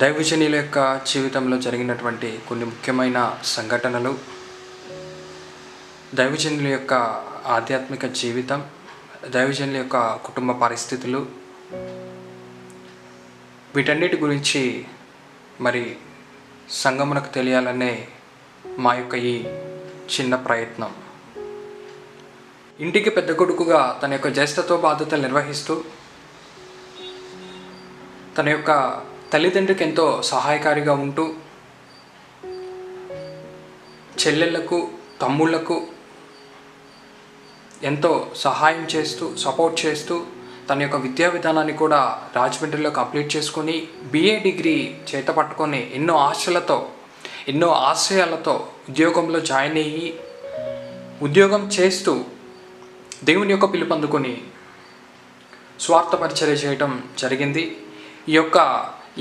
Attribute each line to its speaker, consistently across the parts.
Speaker 1: దైవజనుల యొక్క జీవితంలో జరిగినటువంటి కొన్ని ముఖ్యమైన సంఘటనలు, దైవజనుల యొక్క ఆధ్యాత్మిక జీవితం, దైవజనుల యొక్క కుటుంబ పరిస్థితులు, వీటన్నిటి గురించి మరి సంఘమునకు తెలియాలనే మా యొక్క ఈ చిన్న ప్రయత్నం. ఇంటికి పెద్ద కొడుకుగా తన యొక్క జ్యేష్ఠత్వ బాధ్యతలు నిర్వహిస్తూ తన యొక్క తల్లిదండ్రికి ఎంతో సహాయకారిగా ఉంటూ చెల్లెళ్లకు తమ్ముళ్లకు ఎంతో సహాయం చేస్తూ సపోర్ట్ చేస్తూ తన యొక్క విద్యా విధానాన్ని కూడా రాజమండ్రిలో కంప్లీట్ చేసుకొని బిఏ డిగ్రీ చేత పట్టుకొని ఎన్నో ఆశలతో ఎన్నో ఆశయాలతో ఉద్యోగంలో జాయిన్ అయ్యి ఉద్యోగం చేస్తూ దేవుని యొక్క పిలుపు అందుకొని స్వార్థ పరిచర్య చేయటం జరిగింది. ఈ యొక్క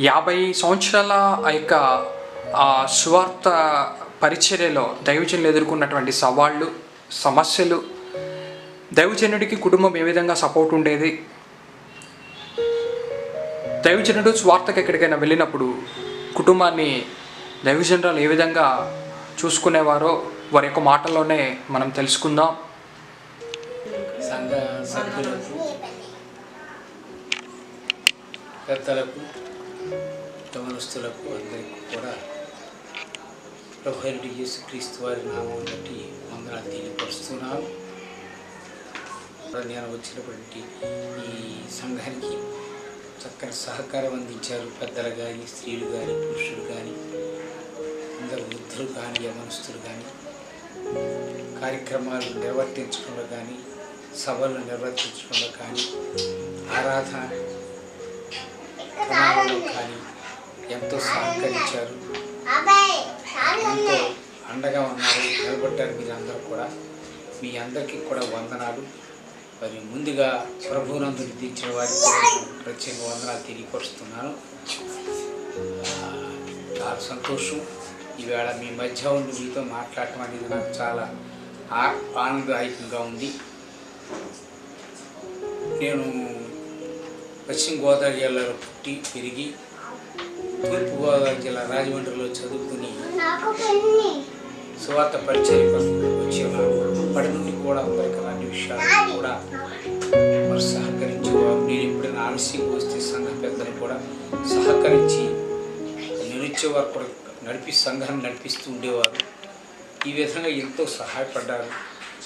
Speaker 1: 50 సంవత్సరాల ఆ యొక్క స్వార్థ పరిచర్యలో దైవజనులు ఎదుర్కొన్నటువంటి సవాళ్ళు, సమస్యలు, దైవజనుడికి కుటుంబం ఏ విధంగా సపోర్ట్ ఉండేది, దైవజనుడు స్వార్థకు ఎక్కడికైనా వెళ్ళినప్పుడు కుటుంబాన్ని దైవజనురాలు ఏ విధంగా చూసుకునేవారో వారి యొక్క మాటల్లోనే మనం తెలుసుకుందాం.
Speaker 2: సంఘ సభ్యులకు, పెద్దలకు, యవనస్తులకు అందరికీ కూడా ప్రభువైన యేసుక్రీస్తు వారి నామం బట్టి వందనాలు తెలియపరుస్తున్నాను. నేను వచ్చినటువంటి ఈ సంఘానికి చక్కని సహకారం అందించారు. పెద్దలు కానీ, స్త్రీలు కానీ, పురుషులు కానీ, అందరు వృద్ధులు కానీ, యవనస్తులు కానీ, కార్యక్రమాలు నిర్వర్తించడంలో కానీ, సభలు నిర్వర్తించడంలో కానీ, ఆరాధన ప్రణాళికలో కానీ ఎంతో సహకరించారు, ఎంతో అండగా ఉన్నారు, నిలబడ్డారు. మీరు అందరూ కూడా మీ అందరికీ కూడా వందనాలు. మరి ముందుగా ప్రభువునందు విధించిన వారికి ప్రత్యేక వందనాలు తెలియపరుస్తున్నాను. చాలా సంతోషం ఈవేళ మీ మధ్య ఉండి మీతో మాట్లాడటం అనేది నాకు చాలా ఆనందదాయకంగా ఉంది. నేను పశ్చిమ గోదావరి జిల్లాలో పుట్టి పెరిగి తూర్పుగోదావరి జిల్లా రాజమండ్రిలో చదువుకుని సువార్త పరిచర్య వచ్చేవారు. అప్పటి నుండి కూడా అందరికీ అన్ని విషయాలు కూడా వారు సహకరించేవారు. నేను ఎప్పుడైనా ఆలస్యంగా వస్తే సంఘ పెద్దలు కూడా సహకరించి నిలిచేవారు, కూడా సంఘాన్ని నడిపిస్తూ ఉండేవారు. ఈ విధంగా ఎంతో సహాయపడ్డారు.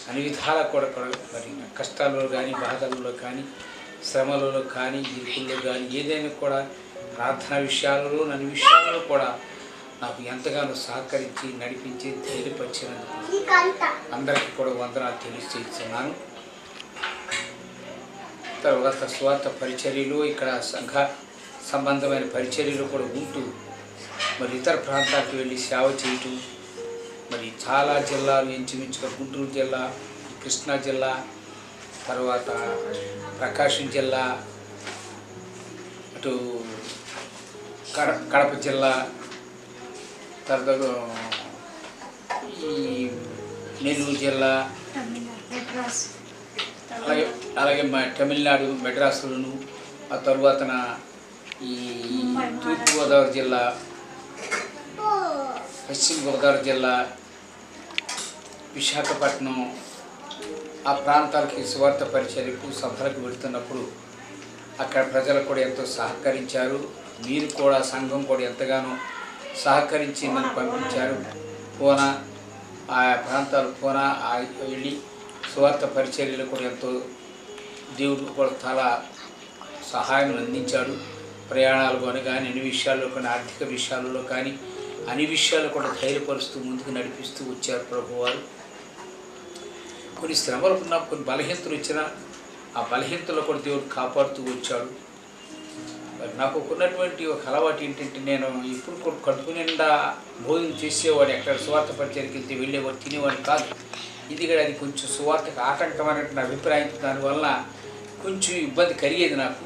Speaker 2: అన్ని విధాలా కూడా మరి కష్టాల్లో కానీ, బాధల్లో కానీ, శ్రమలలో కానీ, ఇరుకుల్లో కానీ, ఏదైనా కూడా ప్రార్థన విషయాలలో, అన్ని విషయాలలో కూడా నాకు ఎంతగానో సహకరించి నడిపించి ధైర్యపరిచినందుకు అందరికీ కూడా వందనాలు తెలియజేస్తున్నాను. తర్వాత స్వార్థ పరిచర్యలు, ఇక్కడ సంఘ సంబంధమైన పరిచర్యలు కూడా ఉంటూ మరి ఇతర ప్రాంతాలకు వెళ్ళి సేవ చేయటం, మరి చాలా జిల్లాలు ఇంచుమించుగా గుంటూరు జిల్లా, కృష్ణా జిల్లా, తర్వాత ప్రకాశం జిల్లా, అటు కడప జిల్లా, తర్వాత ఈ నెల్లూరు జిల్లా, అలాగే తమిళనాడు మెడ్రాసులను, ఆ తరువాతన ఈ తూర్పుగోదావరి జిల్లా, పశ్చిమ గోదావరి జిల్లా, విశాఖపట్నం, ఆ ప్రాంతాలకి సువార్త పరిచర్యకు సభలకు వెళుతున్నప్పుడు అక్కడ ప్రజలు కూడా ఎంతో సహకరించారు. మీరు కూడా సంఘం కూడా ఎంతగానో సహకరించి నన్ను పంపించారు. ఆ ప్రాంతాలు వెళ్ళి సువార్త పరిచర్యలు కూడా ఎంతో దేవుడు కూడా చాలా సహాయం అందించాడు. ప్రయాణాలు కానీ అన్ని విషయాల్లో కానీ, ఆర్థిక విషయాలలో కానీ, అన్ని విషయాలు కూడా ధైర్యపరుస్తూ ముందుకు నడిపిస్తూ వచ్చారు ప్రభువారు. కొన్ని శ్రమలు ఉన్నా, కొన్ని బలహీనతలు వచ్చినా ఆ బలహీనతలో కూడా దేవుడు కాపాడుతూ వచ్చాడు. మరి నాకు ఉన్నటువంటి ఒక అలవాటు ఏంటంటే, నేను ఇప్పుడు కూడా కడుపు నిండా భోజనం చేసేవాడు. ఎక్కడ సువార్త పరిచర్యకి వెళ్తే వెళ్ళేవాడు, తినేవాడు కాదు. ఎందుకంటే అది కొంచెం సువార్తకు ఆటంకమైనటువంటి అభిప్రాయం, దానివల్ల కొంచెం ఇబ్బంది కలిగేది నాకు.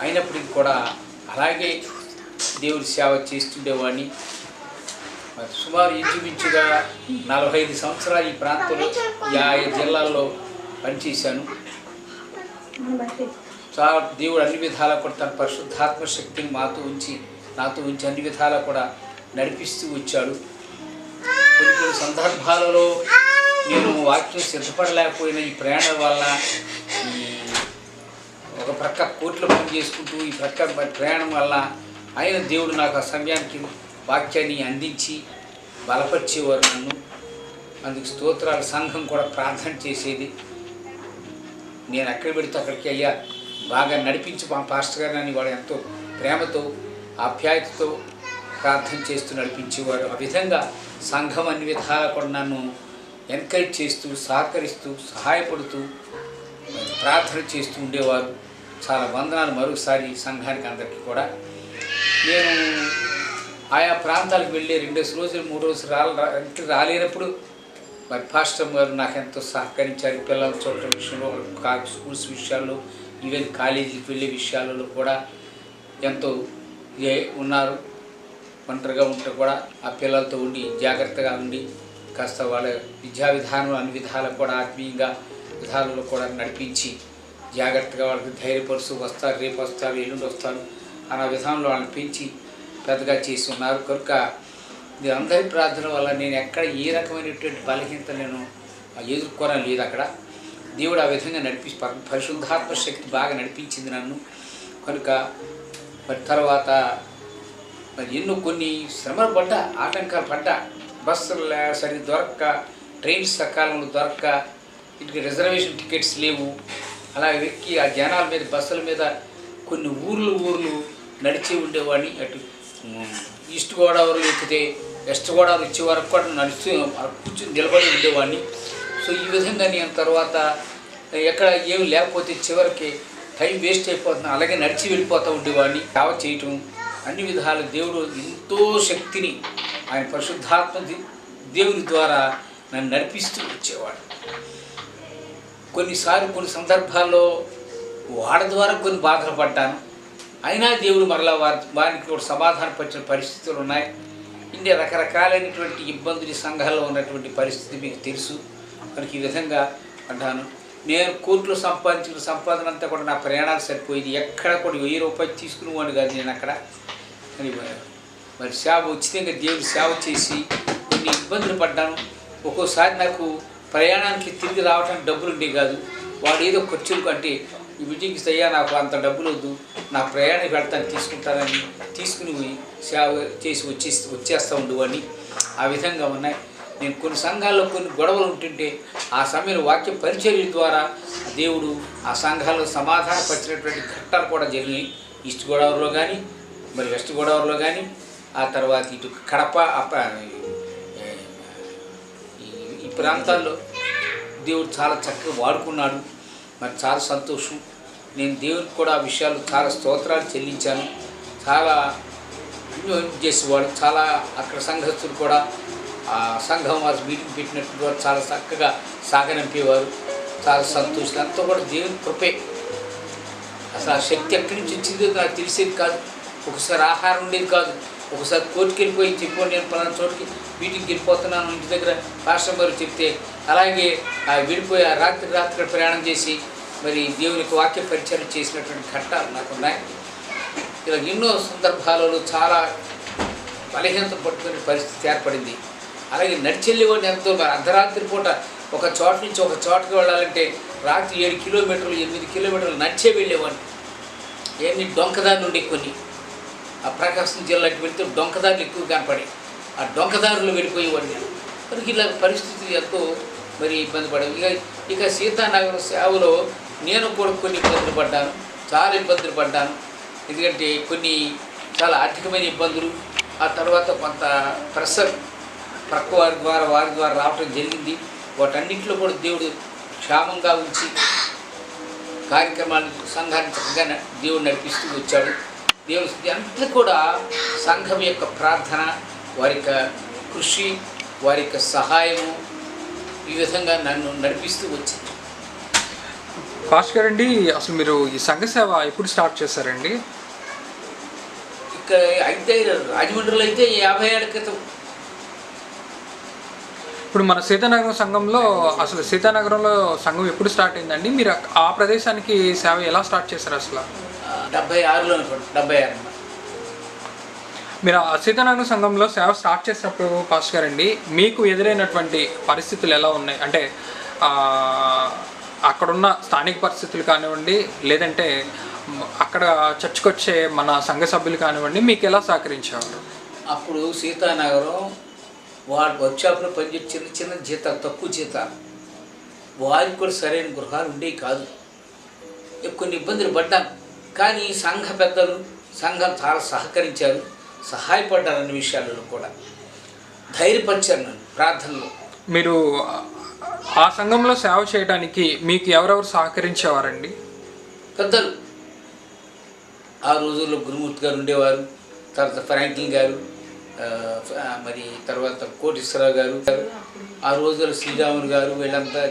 Speaker 2: అయినప్పటికీ కూడా అలాగే దేవుడి సేవ చేస్తుండేవాడిని. మరి సుమారు ఇంచుమించుగా 45 సంవత్సరాలు ఈ ప్రాంతంలో 50 జిల్లాల్లో పనిచేశాను. చాలా దేవుడు అన్ని విధాలా కూడా తన పరిశుద్ధాత్మ శక్తిని మాతో ఉంచి నాతో ఉంచి అన్ని విధాలా కూడా నడిపిస్తూ వచ్చాడు. కొన్ని కొన్ని సందర్భాలలో నేను వాక్యం సిద్ధపడలేకపోయిన ఈ ప్రయాణం వల్ల ఈ ఒక ప్రక్క కోర్టులో పని చేసుకుంటూ ఈ ప్రక్క ప్రయాణం వల్ల ఆయన దేవుడు నాకు ఆ సమయానికి వాక్యాన్ని అందించి బలపరిచేవారు నన్ను. అందుకు స్తోత్రాల సంఘం కూడా ప్రార్థన చేసేది. నేను ఎక్కడ పెడితే అక్కడికి అయ్యా బాగా నడిపించి మా పాస్టర్ గారు అని వాడు ఎంతో ప్రేమతో ఆప్యాయతతో ప్రార్థన చేస్తూ నడిపించేవారు. ఆ విధంగా సంఘం అన్ని విధాలా కూడా నన్ను ఎంకరేజ్ చేస్తూ సహకరిస్తూ సహాయపడుతూ ప్రార్థన చేస్తూ ఉండేవారు. చాలా వందనాలు మరొకసారి సంఘానికి అందరికీ కూడా. నేను ఆయా ప్రాంతాలకు వెళ్ళి 2 రోజులు 3 రోజులు రాలేనప్పుడు మరి పాస్టర్ గారు నాకు ఎంతో సహకరించారు. పిల్లల చూడటం విషయంలో, స్కూల్స్ విషయాల్లో, ఈవెన్ కాలేజీకి వెళ్ళే విషయాలలో కూడా ఎంతో ఉన్నారు. ఒంటరిగా ఉంటే కూడా ఆ పిల్లలతో ఉండి జాగ్రత్తగా ఉండి కాస్త వాళ్ళ విద్యా విధానం అన్ని విధాలకు కూడా ఆత్మీయంగా విధాలలో కూడా నడిపించి జాగ్రత్తగా వాళ్ళకి ధైర్యపరుస్తూ వస్తారు, రేపు వస్తారు, ఎల్లుండి వస్తారు అన్న విధానంలో వాళ్ళని పెంచి పెద్దగా చేసి ఉన్నారు. కనుక ఇది అందరి ప్రార్థన వల్ల నేను ఎక్కడ ఏ రకమైనటువంటి బలహీనత నేను ఎదుర్కోవడం లేదు. అక్కడ దేవుడు ఆ విధంగా పరిశుద్ధాత్మ శక్తి బాగా నడిపించింది నన్ను. కనుక మరి తర్వాత మరి ఎన్నో కొన్ని శ్రమలు పడ్డా, ఆటంకాలు పడ్డా, బస్సులు సరిగ్గా దొరక్క, ట్రైన్స్ సకాలంలో దొరక్క, ఇంటికి రిజర్వేషన్ టికెట్స్ లేవు. అలా ఎక్కి ఆ జనాల మీద బస్సుల మీద కొన్ని ఊర్లు నడిచి ఉండేవాడిని. అటు ఈస్ట్ గోదావరి ఎక్కితే వెస్ట్ గోదావరి వచ్చే వరకు కూడా నడుస్తూ కూర్చొని నిలబడి ఉండేవాడిని. సో ఈ విధంగా నేను తర్వాత ఎక్కడ ఏమి లేకపోతే చివరికి టైం వేస్ట్ అయిపోతున్నా అలాగే నడిచి వెళ్ళిపోతూ ఉండేవాడిని. సేవ చేయటం అన్ని విధాలు దేవుడు ఎంతో శక్తిని ఆయన పరిశుద్ధాత్మ దేవుని ద్వారా నన్ను నడిపిస్తూ వచ్చేవాడు. కొన్ని సందర్భాల్లో వాడ ద్వారా కొన్ని బాధలు పడ్డాను. అయినా దేవుడు మరలా వారికి కూడా సమాధానపరిచిన పరిస్థితులు ఉన్నాయి. ఇండియా రకరకాలైనటువంటి ఇబ్బందులు సంఘాల్లో ఉన్నటువంటి పరిస్థితి మీకు తెలుసు. మనకి ఈ విధంగా అంటాను. నేను కోర్టులో సంపాదించిన సంపాదన అంతా కూడా నా ప్రయాణాలు సరిపోయింది. ఎక్కడ కూడా 1000 రూపాయలు తీసుకునేవాడు కాదు నేను అక్కడ. మరి సేవ ఉచితంగా దేవుడు సేవ చేసి కొన్ని ఇబ్బందులు పడ్డాను. ఒక్కోసారి నాకు ప్రయాణానికి తిరిగి రావడానికి డబ్బులు ఉండేవి కాదు. వాడు ఏదో ఖర్చులు అంటే ఈ మీటింగ్స్ అయ్యా నాకు అంత డబ్బులు వద్దు, నా ప్రయాణం వెళ్తాను తీసుకుంటానని తీసుకుని సేవ చేసి వచ్చేస్తూ ఉండేవాడిని. ఆ విధంగా ఉన్నాయి. నేను కొన్ని సంఘాల్లో కొన్ని గొడవలు ఉంటుంటే ఆ సమయంలో వాక్య పరిచర్య ద్వారా దేవుడు ఆ సంఘాల్లో సమాధానపరిచినటువంటి ఘట్టాలు కూడా జరిగినాయి. ఈస్ట్ గోదావరిలో కానీ, మరి వెస్ట్ గోదావరిలో కానీ, ఆ తర్వాత ఇటు కడప ఈ ప్రాంతాల్లో దేవుడు చాలా చక్కగా వాడుకున్నాడు. మరి చాలా సంతోషం. నేను దేవునికి కూడా ఆ విషయాలు చాలా స్తోత్రాలు చెల్లించాను. చాలా చేసేవాడు. చాలా అక్కడ సంఘస్థులు కూడా ఆ సంఘం వారు మీటింగ్ పెట్టినట్టు వారు చాలా చక్కగా సాగనంపేవారు. చాలా సంతోషం. అంతా కూడా దేవుని కృపే. అసలు ఆ శక్తి ఎక్కడి నుంచి వచ్చిందో నాకు తెలిసేది కాదు. ఒకసారి ఆహారం ఉండేది కాదు. ఒకసారి కోర్టుకి వెళ్ళిపోయి చెప్పి నేను పలానా చోటుకి మీటింగ్కి వెళ్ళిపోతున్నాను ఇంటి దగ్గర పాస్టర్ గారు చెప్తే అలాగే వెళ్ళిపోయి ఆ రాత్రి ప్రయాణం చేసి మరి దేవునికి వాక్య పరిచయం చేసినటువంటి ఘట్టాలు నాకున్నాయి. ఇలా ఎన్నో సందర్భాలలో చాలా బలహీనత పట్టుకునే పరిస్థితి ఏర్పడింది. అలాగే నడిచెళ్ళేవాడిని ఎంతో. మరి అర్ధరాత్రి పూట ఒక చోట నుంచి ఒక చోటకి వెళ్ళాలంటే రాత్రి 7 కిలోమీటర్లు 8 కిలోమీటర్లు నడిచే వెళ్ళేవాడిని. ఏమి డొంకదారి నుండి కొన్ని ఆ ప్రకాశం జిల్లాకి వెళ్తే డొంకదారులు ఎక్కువ కనపడి ఆ డొంకదారులు వెళ్ళిపోయేవాడిని. మనకి ఇలా పరిస్థితి ఎంతో మరి ఇబ్బంది పడేవి. ఇక సీతానగరం సేవలో నేను కూడా కొన్ని ఇబ్బందులు పడ్డాను, చాలా ఇబ్బందులు పడ్డాను. ఎందుకంటే కొన్ని చాలా ఆర్థికమైన ఇబ్బందులు, ఆ తర్వాత కొంత ప్రెషర్ ప్రక్క వారి ద్వారా రావటం జరిగింది. వాటన్నింటిలో కూడా దేవుడు క్షేమంగా ఉంచి కార్యక్రమాలు సంఘాన్ని చక్కగా దేవుడు నడిపిస్తూ వచ్చాడు. దేవుడు అంతా కూడా సంఘం యొక్క ప్రార్థన, వారి యొక్క కృషి, వారి యొక్క సహాయము ఈ విధంగా నన్ను నడిపిస్తూ వచ్చింది.
Speaker 1: పాస్టర్ గారండి, అసలు మీరు ఈ సంఘ సేవ ఎప్పుడు స్టార్ట్ చేశారండి?
Speaker 2: ఇక్కడ అయితే రాజమండ్రిలో అయితే 50 ఏళ్ల క్రితం.
Speaker 1: ఇప్పుడు మన సీతానగరం సంఘంలో అసలు సీతానగరంలో సంఘం ఎప్పుడు స్టార్ట్ అయిందండి? మీరు ఆ ప్రదేశానికి సేవ ఎలా స్టార్ట్ చేశారు అసలు?
Speaker 2: 76లో అనుకోండి, 76.
Speaker 1: మీరు ఆ సీతానగర్ సంఘంలో సేవ స్టార్ట్ చేసినప్పుడు పాస్టర్ గారండి, మీకు ఎదురైనటువంటి పరిస్థితులు ఎలా ఉన్నాయి? అంటే అక్కడున్న స్థానిక పరిస్థితులు కానివ్వండి, లేదంటే అక్కడ చర్చకు వచ్చే మన సంఘ సభ్యులు కానివ్వండి, మీకు ఎలా సహకరించేవారు?
Speaker 2: అప్పుడు సీతానగరం వాళ్ళు వర్క్షాప్లో పనిచేసి చిన్న చిన్న జీతాలు, తక్కువ జీతాలు, వారికి కూడా సరైన గృహాలు ఉండేవి కాదు. కొన్ని ఇబ్బందులు పడ్డాను. కానీ సంఘ పెద్దలు, సంఘం చాలా సహకరించారు, సహాయపడ్డారు. అన్ని విషయాలలో కూడా ధైర్యపరిచారు నన్ను ప్రార్థనలో.
Speaker 1: మీరు ఆ సంఘంలో సేవ చేయడానికి మీకు ఎవరెవరు సహకరించేవారండి?
Speaker 2: పెద్దలు ఆ రోజుల్లో గురుమూర్తి గారు ఉండేవారు, తర్వాత ఫ్రాంక్లిన్ గారు, మరి తర్వాత కోటేశ్వరరావు గారు, ఆ రోజుల్లో శ్రీరాములు గారు, వీళ్ళంతా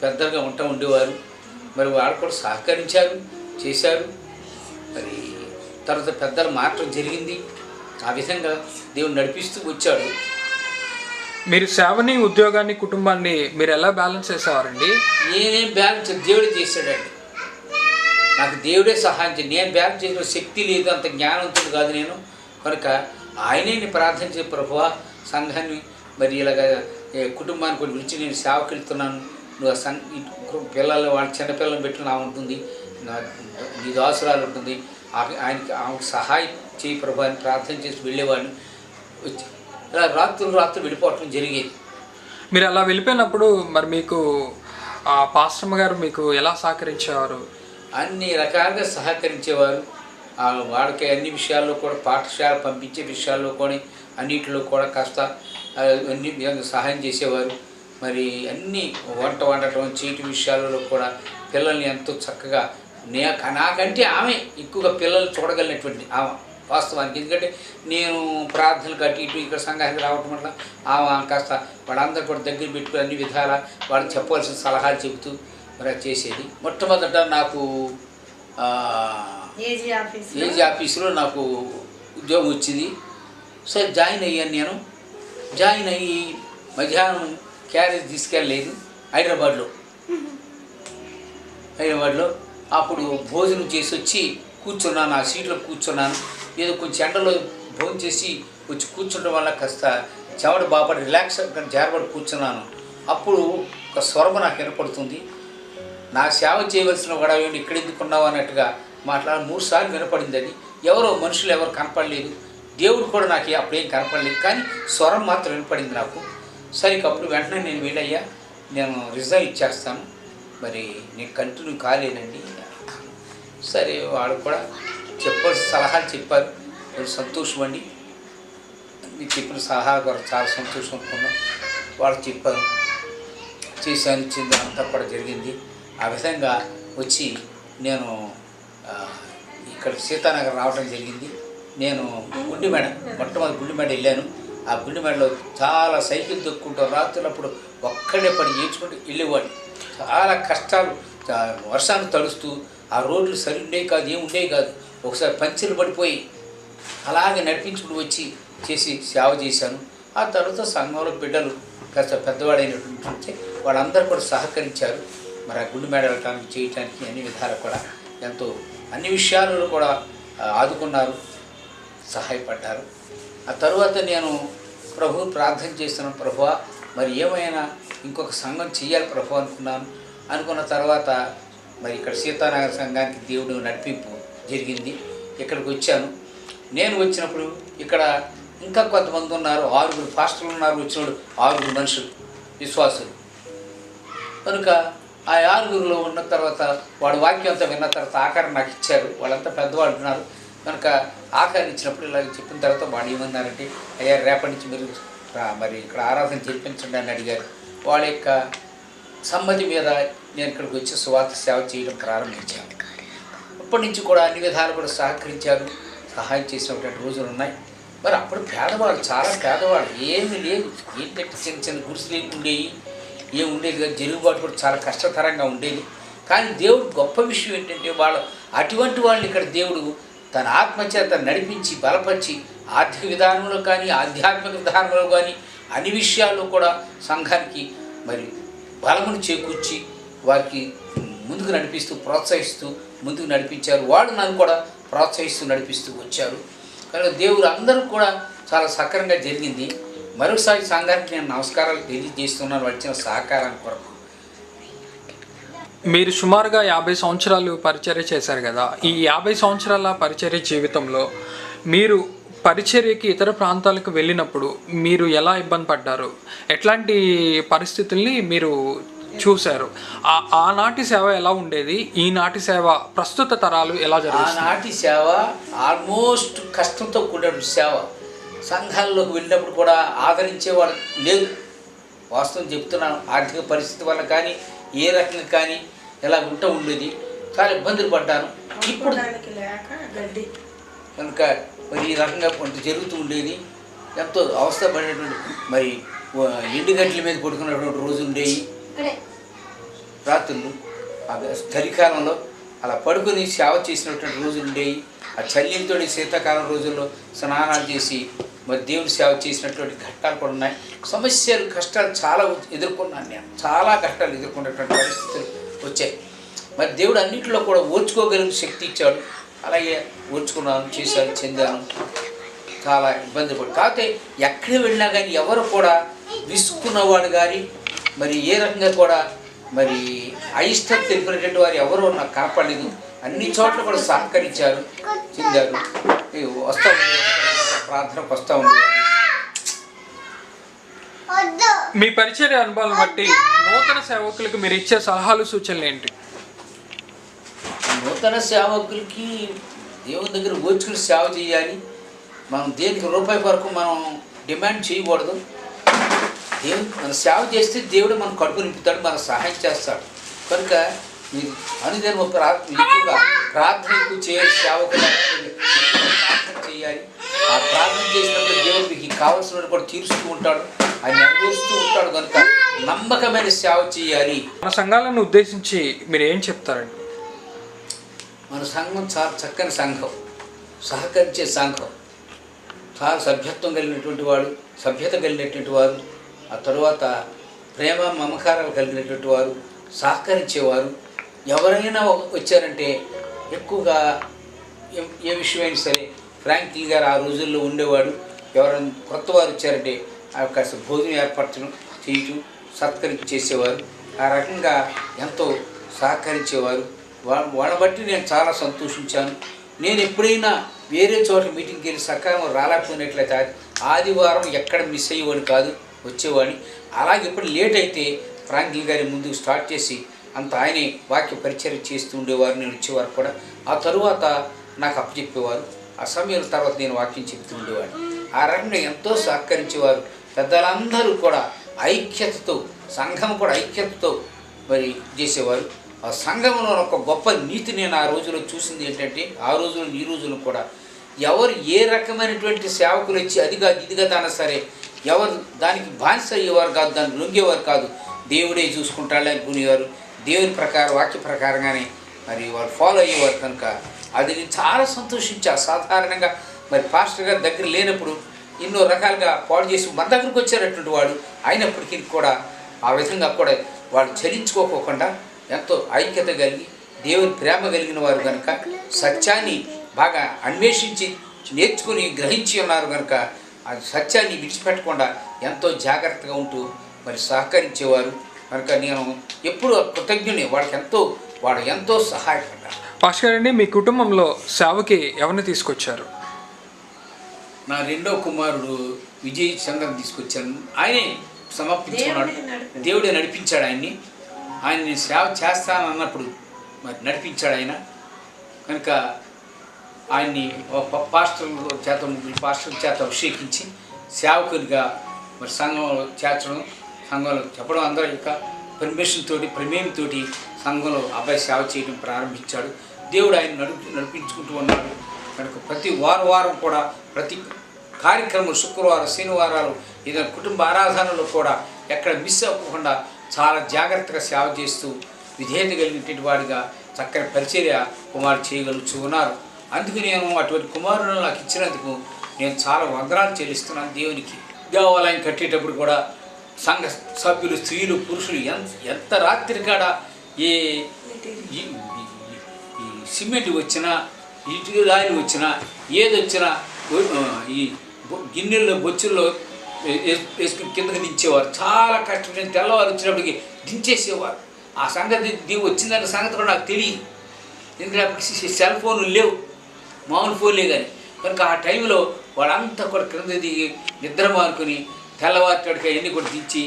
Speaker 2: పెద్దలుగా ఉండేవారు. మరి వాళ్ళు కూడా సహకరించారు, చేశారు. మరి తర్వాత పెద్దలు మార్చడం జరిగింది. ఆ విధంగా దేవుడు నడిపిస్తూ వచ్చాడు.
Speaker 1: మీరు సేవని, ఉద్యోగాన్ని, కుటుంబాన్ని మీరు ఎలా బ్యాలెన్స్ చేసేవారండి?
Speaker 2: నేనేం బ్యాలెన్స్, దేవుడే చేశాడండి. నాకు దేవుడే సహాయం చేసి, నేను బ్యాలెన్స్ చేసిన శక్తి లేదు, అంత జ్ఞానవంతుడు కాదు నేను. కనుక ఆయనే ప్రార్థన చేయ, ప్రభువా సంఘాన్ని మరి ఇలాగ కుటుంబాన్ని కొన్ని విడిచి నేను సేవకి వెళ్తున్నాను, నువ్వు పిల్లలు వాళ్ళ చిన్నపిల్లలు పెట్టుకుని ఉంటుంది, నీ దాసురాలు ఉంటుంది, ఆమెకు సహాయం చేయి ప్రభు అని ప్రార్థన చేసి వెళ్ళేవాడిని. ఇలా రాత్రులు వెళ్ళిపోవటం జరిగేది.
Speaker 1: మీరు అలా వెళ్ళిపోయినప్పుడు మరి మీకు పాస్టమ్మ గారు మీకు ఎలా సహకరించేవారు?
Speaker 2: అన్ని రకాలుగా సహకరించేవారు. వాళ్ళకి అన్ని విషయాల్లో కూడా, పాఠశాల పంపించే విషయాల్లో కూడా, అన్నిటిలో కూడా కాస్త అన్ని సహాయం చేసేవారు. మరి అన్నీ వంట వండటం చేయటం విషయాలలో కూడా పిల్లల్ని ఎంతో చక్కగా, నాకంటే ఆమె ఎక్కువగా పిల్లలు చూడగలిగినటువంటి ఆమె వాస్తవానికి. ఎందుకంటే నేను ప్రార్థనలు కట్టి ఇటు ఇక్కడ సంఘానికి రావటం వల్ల ఆమె కాస్త వాళ్ళందరూ కూడా దగ్గర పెట్టుకుని అన్ని విధాల వాళ్ళకి చెప్పవలసిన సలహాలు చెబుతూ మరి చేసేది. మొట్టమొదట నాకు ఏజీ ఆఫీసులో నాకు ఉద్యోగం వచ్చింది. సరే జాయిన్ అయ్యాను. నేను జాయిన్ అయ్యి మధ్యాహ్నం క్యారేజ్ తీసుకెళ్ళలేదు హైదరాబాద్లో. అప్పుడు భోజనం చేసి వచ్చి కూర్చున్నాను, ఆ సీట్లో కూర్చున్నాను. ఏదో కొంచెం ఎండలో భోజనం చేసి వచ్చి కూర్చుండడం వల్ల కాస్త చెమట బాపడి రిలాక్స్ జారబడి కూర్చున్నాను. అప్పుడు ఒక స్వరం నాకు వినపడుతుంది. నా సేవ చేయవలసిన కూడా ఇక్కడ ఎందుకున్నావు అన్నట్టుగా మాట్లాడి 3 సార్లు వినపడింది. అది మనుషులు ఎవరు కనపడలేదు, దేవుడు కూడా నాకు అప్పుడేం కనపడలేదు, కానీ స్వరం మాత్రం వినపడింది నాకు. సరికప్పుడు వెంటనే నేను వెళ్ళయ్యా, నేను రిజైన్ ఇచ్చేస్తాను, మరి నేను కంటిన్యూ కాలేనండి. సరే వాళ్ళు కూడా చెప్పాల్సిన సలహాలు చెప్పారు. వాళ్ళు సంతోషం అండి, మీరు చెప్పిన సలహా కూడా చాలా సంతోషం అనుకున్నాం. వాళ్ళు చెప్పారు, చేశాను, అంతా కూడా జరిగింది. ఆ విధంగా వచ్చి నేను ఇక్కడ సీతానగర్ రావడం జరిగింది. నేను గుండిమేడ, మొట్టమొదటి గుండిమేడ వెళ్ళాను. ఆ గుండిమేడలో చాలా సైకిల్ తొక్కుంటూ రాత్రులప్పుడు ఒక్కడే పడి ఏడ్చుకుంటూ వెళ్ళేవాడిని. చాలా కష్టాలు, వర్షాన్ని తడుస్తూ, ఆ రోడ్లు సరి ఉండేవి కాదు, ఏమి ఉండేవి కాదు. ఒకసారి పంచర్లు పడిపోయి అలాగే నడిపించుకుని వచ్చి చేసి సేవ చేశాను. ఆ తర్వాత సంఘంలో బిడ్డలు కాస్త పెద్దవాడైనటువంటి వాళ్ళందరూ కూడా సహకరించారు. మరి ఆ గుండెమేడ వెళ్ళటానికి, చేయటానికి అన్ని విధాలు కూడా ఎంతో అన్ని విషయాలలో కూడా ఆదుకున్నారు, సహాయపడ్డారు. ఆ తరువాత నేను ప్రభువు ప్రార్థన చేస్తున్నాను, ప్రభువా మరి ఏమైనా ఇంకొక సంఘం చేయాలి ప్రభు అనుకున్న తర్వాత మరి ఇక్కడ సీతానగర్ సంఘానికి దేవుడు నడిపింపు జరిగింది. ఇక్కడికి వచ్చాను. నేను వచ్చినప్పుడు ఇక్కడ ఇంకా కొంతమంది ఉన్నారు, 6 పాస్టర్లు ఉన్నారు. వచ్చినప్పుడు 6 మనుషులు విశ్వాసులు. కనుక ఆ 6లో ఉన్న తర్వాత వాడు వాక్యం అంతా విన్న తర్వాత ఆఖరణ నాకు ఇచ్చారు. వాళ్ళంతా పెద్దవాళ్ళు ఉన్నారు. కనుక ఆఖరణ ఇచ్చినప్పుడు ఇలా చెప్పిన తర్వాత వాడు ఏమన్నారంటే, అయ్యా రేపటి నుంచి మీరు మరి ఇక్కడ ఆరాధన చేయించండి అని అడిగారు. వాళ్ళ యొక్క సమ్మతి మీద నేను ఇక్కడికి వచ్చి సువార్త సేవ చేయడం ప్రారంభించాను. అప్పటి నుంచి కూడా అన్ని విధాలు కూడా సహకరించారు, సహాయం చేసినటువంటి రోజులు ఉన్నాయి. మరి అప్పుడు పేదవాళ్ళు, చాలా పేదవాళ్ళు, ఏమీ లేదు. ఏంటంటే చిన్న చిన్న గుడిసెలు ఉండేవి, ఏమి ఉండేది కాదు. జరుగుబాటు కూడా చాలా కష్టతరంగా ఉండేది. కానీ దేవుడు గొప్ప విషయం ఏంటంటే అటువంటి వాళ్ళని ఇక్కడ దేవుడు తన ఆత్మచేత నడిపించి బలపరిచి ఆర్థిక విధానంలో కానీ ఆధ్యాత్మిక విధానంలో కానీ అన్ని విషయాల్లో కూడా సంఘానికి మరి బలమును చేకూర్చి వారికి ముందుకు నడిపిస్తూ ప్రోత్సహిస్తూ ముందుకు నడిపించారు. వాళ్ళు నన్ను కూడా ప్రోత్సహిస్తూ నడిపిస్తూ వచ్చారు. కనుక దేవుడు అందరూ కూడా చాలా సక్రమంగా జరిగింది. మరొకసారి సంఘానికి నేను నమస్కారాలు తెలియజేస్తున్నాను వచ్చిన సహకారాన్ని కొరకు.
Speaker 1: మీరు సుమారుగా 50 సంవత్సరాలు పరిచర్య చేశారు కదా. ఈ 50 సంవత్సరాల పరిచర్య జీవితంలో మీరు పరిచర్యకి ఇతర ప్రాంతాలకు వెళ్ళినప్పుడు మీరు ఎలా ఇబ్బంది పడ్డారు, ఎట్లాంటి పరిస్థితుల్ని మీరు చూశారు, ఆనాటి సేవ ఎలా ఉండేది, ఈనాటి సేవ ప్రస్తుత తరాలు ఎలా జరుగుతుంది?
Speaker 2: ఆనాటి సేవ ఆల్మోస్ట్ కష్టంతో కూడిన సేవ. సంఘాల్లోకి వెళ్ళినప్పుడు కూడా ఆదరించేవాడు లేదు. వాస్తవం చెప్తున్నాను. ఆర్థిక పరిస్థితి వల్ల కానీ ఏ రకంగా కానీ ఇలా ఉంటూ ఉండేది. చాలా ఇబ్బందులు పడ్డాను. ఇప్పుడు కనుక మరి ఈ రకంగా కొంత జరుగుతూ ఉండేది. ఎంతో అవస్థపడినటువంటి మరి ఎండుగడ్డల మీద పడుకున్నటువంటి రోజులు ఉండేవి. రాత్రులు చలికాలంలో అలా పడుకొని సేవ చేసినటువంటి రోజులు ఉండేవి. ఆ చల్లితో శీతాకాలం రోజుల్లో స్నానాలు చేసి మరి దేవుని సేవ చేసినటువంటి ఘట్టాలు కూడా ఉన్నాయి. సమస్యలు కష్టాలు చాలా ఎదుర్కొన్నాను నేను. చాలా కష్టాలు ఎదుర్కొన్నటువంటి పరిస్థితులు వచ్చాయి. మరి దేవుడు అన్నింటిలో కూడా ఓర్చుకోగలిగిన శక్తి ఇచ్చాడు. అలాగే ఓర్చుకున్నాను, చేశాను, చెందాను. చాలా ఇబ్బంది పడు. కాకపోతే ఎక్కడ వెళ్ళినా కానీ ఎవరు కూడా విసుక్కున్నవాడు కానీ మరి ఏ రకంగా కూడా మరి అయిష్టం తెలిపినటువంటి వారు ఎవరో నాకు కనపడలేదు. అన్ని చోట్ల కూడా సహకరించారు, చెందారు. వస్తూ ప్రార్థనకు వస్తూ ఉండేది.
Speaker 1: మీ పరిచర్య అనుభవాలను బట్టి నూతన సేవకులకు మీరు ఇచ్చే సలహాలు, సూచనలు ఏంటి?
Speaker 2: నూతన సేవకులకి దేవుని దగ్గర ఓచుకుని సేవ చేయాలి. మనం దేనికి రూపాయి వరకు మనం డిమాండ్ చేయకూడదు. దేవుడు మన సేవ చేస్తే దేవుడు మన కడుపు నింపుతాడు, మనకు సహాయం చేస్తాడు. కనుక మీరు అనుదినం ఎక్కువగా ప్రార్థన ఎక్కువ చేయాలి. సేవకులు ప్రార్థన చేయాలి. ఆ ప్రార్థన చేసినప్పుడు దేవుడు మీకు కావాల్సిన కూడా తీరుస్తూ ఉంటాడు, ఆయన అనుభవిస్తూ ఉంటాడు. కనుక నమ్మకమైన సేవ చేయాలి.
Speaker 1: మన సంఘాలను ఉద్దేశించి మీరు ఏం చెప్తారండి?
Speaker 2: మన సంఘం చాలా చక్కని సంఘం, సహకరించే సంఘం, చాలా సభ్యత్వం కలిగినటువంటి వాడు, సభ్యత కలిగినటువంటి వారు, ఆ తరువాత ప్రేమ మమకారాలు కలిగినటువంటి వారు, సహకరించేవారు. ఎవరైనా వచ్చారంటే ఎక్కువగా ఏ విషయమైనా సరే ఫ్రాంక్లిన్ గారు ఆ రోజుల్లో ఉండేవాడు. ఎవరైనా కొత్త వారు వచ్చారంటే ఆ కాస్త భోజనం ఏర్పరచడం చేయటం, సత్కరించి చేసేవారు. ఆ రకంగా ఎంతో సహకరించేవారు. వాళ్ళ బట్టి నేను చాలా సంతోషించాను. నేను ఎప్పుడైనా వేరే చోట మీటింగ్కి వెళ్ళి సకాలంలో రాలేకపోయినట్లయితే ఆదివారం ఎక్కడ మిస్ అయ్యేవాడిని కాదు, వచ్చేవాడిని. అలాగే ఇప్పుడు లేట్ అయితే ఫ్రాంక్లిన్ గారి ముందుకు స్టార్ట్ చేసి అంత ఆయనే వాక్య పరిచయం చేస్తూ ఉండేవారు. నేను వచ్చేవారు కూడా. ఆ తరువాత నాకు అప్పచెప్పేవారు. ఆ సమయం తర్వాత నేను వాక్యం చెప్తూ ఉండేవాడిని. ఆ రకంగా ఎంతో సహకరించేవారు. పెద్దలందరూ కూడా ఐక్యతతో, సంఘం కూడా ఐక్యతతో మరి చేసేవారు. ఆ సంఘంలో ఒక గొప్ప నీతి నేను ఆ రోజులో చూసింది ఏంటంటే, ఆ రోజులో ఈ రోజులు కూడా ఎవరు ఏ రకమైనటువంటి సేవకులు వచ్చి అదిగా ఇదిగా దానా సరే ఎవరు దానికి బానిస అయ్యేవారు కాదు, దాన్ని లొంగేవారు కాదు. దేవుడే చూసుకుంటాడు అనుకునేవారు. దేవుని ప్రకారం వాక్య ప్రకారంగానే మరి వారు ఫాలో అయ్యేవారు. కనుక అది నేను చాలా సంతోషించా. సాధారణంగా మరి పాస్టర్ గారి దగ్గర లేనప్పుడు ఎన్నో రకాలుగా పాడు చేసి మన దగ్గరికి వచ్చారటువంటి వాడు అయినప్పటికీ కూడా ఆ విధంగా కూడా వాడు చలించుకోకుండా ఎంతో ఐక్యత కలిగి దేవుని ప్రేమ కలిగిన వారు కనుక సత్యాన్ని బాగా అన్వేషించి నేర్చుకుని గ్రహించి ఉన్నారు. కనుక ఆ సత్యాన్ని విడిచిపెట్టకుండా ఎంతో జాగ్రత్తగా ఉంటూ మరి సహకరించేవారు. కనుక నేను ఎప్పుడు కృతజ్ఞుని. వాడు ఎంతో సహాయపడ్డారు.
Speaker 1: పాస్టర్ గారండి, మీ కుటుంబంలో సేవకి ఎవరిని తీసుకొచ్చారు?
Speaker 2: నా రెండో కుమారుడు విజయ్ చంద్ర తీసుకొచ్చాను. ఆయనే సమర్పించుకున్నాడు. దేవుడే నడిపించాడు ఆయన్ని. ఆయన నేను సేవ చేస్తానన్నప్పుడు మరి నడిపించాడు ఆయన. కనుక ఆయన్ని పాస్టర్ చేత అభిషేకించి సేవకునిగా మరి సంఘంలో చేర్చడం, సంఘంలో చెప్పడం, అందరూ యొక్క ప్రమేయంతో సంఘంలో అబ్బాయి సేవ చేయడం ప్రారంభించాడు. దేవుడు ఆయన నడిపించుకుంటూ ఉన్నాడు. కనుక ప్రతి వారం కూడా ప్రతి కార్యక్రమం శుక్రవారం, శనివారాలు ఏదైనా కుటుంబ ఆరాధనలో కూడా ఎక్కడ మిస్ అవ్వకుండా చాలా జాగ్రత్తగా సేవ చేస్తూ విధేయత కలిగినటువంటి వాడిగా చక్కని పరిచర్య కుమారు చేయగలుగుతూ ఉన్నారు. అందుకు నేను అటువంటి కుమారులను నాకు ఇచ్చినందుకు నేను చాలా వందనాలు చెల్లిస్తున్నాను దేవునికి. దేవాలయం కట్టేటప్పుడు కూడా సంఘ సభ్యులు, స్త్రీలు, పురుషులు ఎంత రాత్రి కాడ ఈ సిమెంట్ వచ్చినా, ఇటుక రాయిలు వచ్చినా, ఏది వచ్చినా ఈ గిన్నెల్లో బొచ్చుల్లో వేసుకుని కిందకి దించేవారు. చాలా కష్టం. నేను తెల్లవారు వచ్చినప్పటికి దించేసేవారు. ఆ సంగతి వచ్చిందన్న సంగతి కూడా నాకు తెలియదు. ఎందుకంటే అప్పటికి సెల్ ఫోన్లు లేవు, మామూలు ఫోన్లే కానీ. కనుక ఆ టైంలో వాళ్ళంతా కూడా క్రింద దిగి నిద్ర మానుకొని తెల్లవారిటికి అవన్నీ కూడా దించి